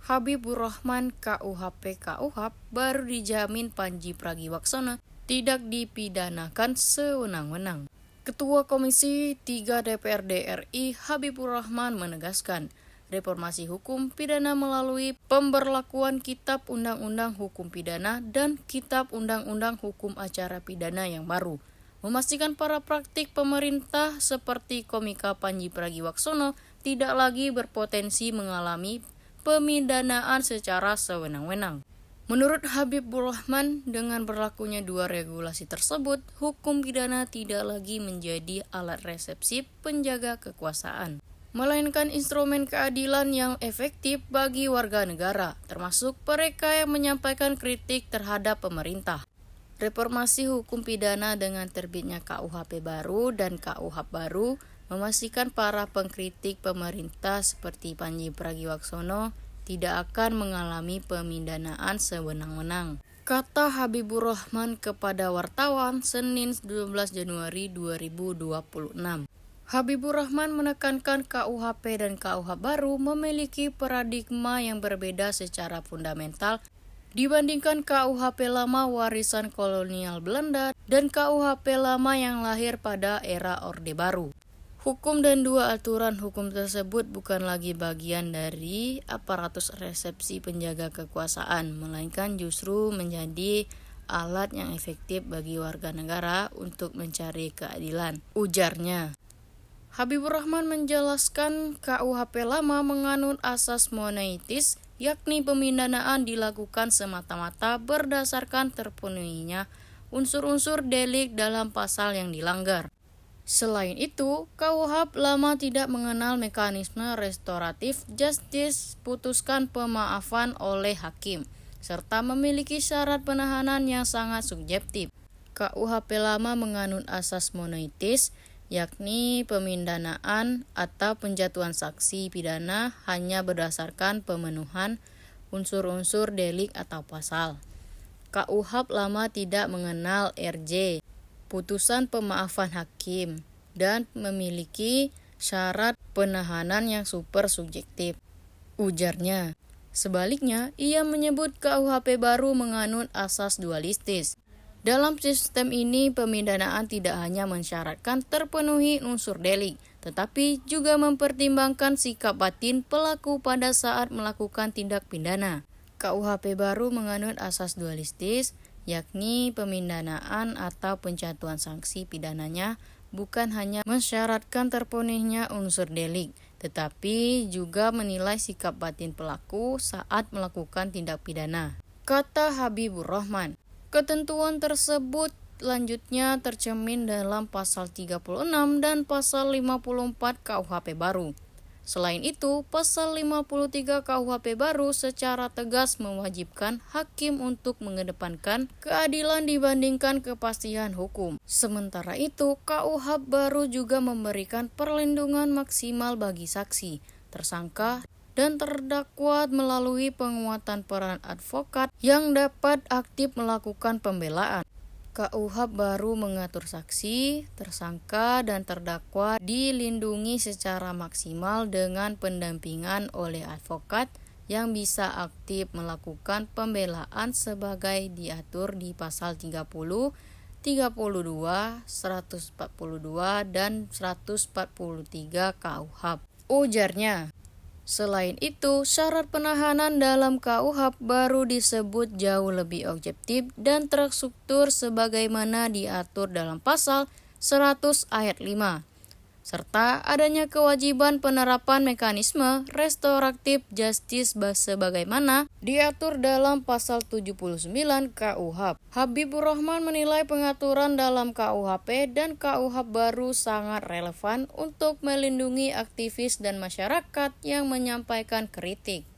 Habibur Rahman KUHP baru dijamin Panji Pragiwaksono tidak dipidanakan sewenang-wenang. Ketua Komisi 3 DPRD RI Habibur Rahman menegaskan, reformasi hukum pidana melalui pemberlakuan Kitab Undang-Undang Hukum Pidana dan Kitab Undang-Undang Hukum Acara Pidana yang baru, memastikan para praktik pemerintah seperti Komika Panji Pragiwaksono tidak lagi berpotensi mengalami pemidanaan secara sewenang-wenang. Menurut Habibur Rahman, dengan berlakunya dua regulasi tersebut, hukum pidana tidak lagi menjadi alat resepsi penjaga kekuasaan, melainkan instrumen keadilan yang efektif bagi warga negara, termasuk mereka yang menyampaikan kritik terhadap pemerintah. Reformasi hukum pidana dengan terbitnya KUHP baru dan KUHP baru memastikan para pengkritik pemerintah seperti Panji Pragiwaksono tidak akan mengalami pemidanaan sewenang-wenang, kata Habibur Rahman kepada wartawan Senin 12 Januari 2026. Habibur Rahman menekankan KUHP dan KUHP baru memiliki paradigma yang berbeda secara fundamental dibandingkan KUHP lama warisan kolonial Belanda dan KUHP lama yang lahir pada era Orde Baru. Hukum dan dua aturan hukum tersebut bukan lagi bagian dari aparatus resepsi penjaga kekuasaan, melainkan justru menjadi alat yang efektif bagi warga negara untuk mencari keadilan, ujarnya. Habibur Rahman menjelaskan KUHP lama menganut asas moneitis, yakni pemindanaan dilakukan semata-mata berdasarkan terpenuhinya unsur-unsur delik dalam pasal yang dilanggar. Selain itu, KUHP lama tidak mengenal mekanisme restoratif justice, putuskan pemaafan oleh hakim, serta memiliki syarat penahanan yang sangat subjektif. KUHP lama menganut asas moneitis, yakni pemindanaan atau penjatuhan saksi pidana hanya berdasarkan pemenuhan unsur-unsur delik atau pasal. KUHP lama tidak mengenal RJ, putusan pemaafan hakim, dan memiliki syarat penahanan yang super subjektif, ujarnya. Sebaliknya, ia menyebut KUHP baru menganut asas dualistis. Dalam sistem ini, pemindanaan tidak hanya mensyaratkan terpenuhi unsur delik, tetapi juga mempertimbangkan sikap batin pelaku pada saat melakukan tindak pidana. KUHP baru menganut asas dualistis, yakni pemindanaan atau penjatuhan sanksi pidananya bukan hanya mensyaratkan terpenuhinya unsur delik, tetapi juga menilai sikap batin pelaku saat melakukan tindak pidana, kata Habibur Rahman. Ketentuan tersebut lanjutnya tercermin dalam pasal 36 dan pasal 54 KUHP baru. Selain itu, pasal 53 KUHP baru secara tegas mewajibkan hakim untuk mengedepankan keadilan dibandingkan kepastian hukum. Sementara itu, KUHP baru juga memberikan perlindungan maksimal bagi saksi, tersangka, dan terdakwa melalui penguatan peran advokat yang dapat aktif melakukan pembelaan. KUHP baru mengatur saksi, tersangka, dan terdakwa dilindungi secara maksimal dengan pendampingan oleh advokat yang bisa aktif melakukan pembelaan sebagai diatur di pasal 30, 32, 142, dan 143 KUHP, ujarnya. Selain itu, syarat penahanan dalam KUHP baru disebut jauh lebih objektif dan terstruktur sebagaimana diatur dalam pasal 100 ayat 5, serta adanya kewajiban penerapan mekanisme restoratif justice sebagaimana diatur dalam pasal 79 KUHP. Habibur Rahman menilai pengaturan dalam KUHP dan KUHP baru sangat relevan untuk melindungi aktivis dan masyarakat yang menyampaikan kritik.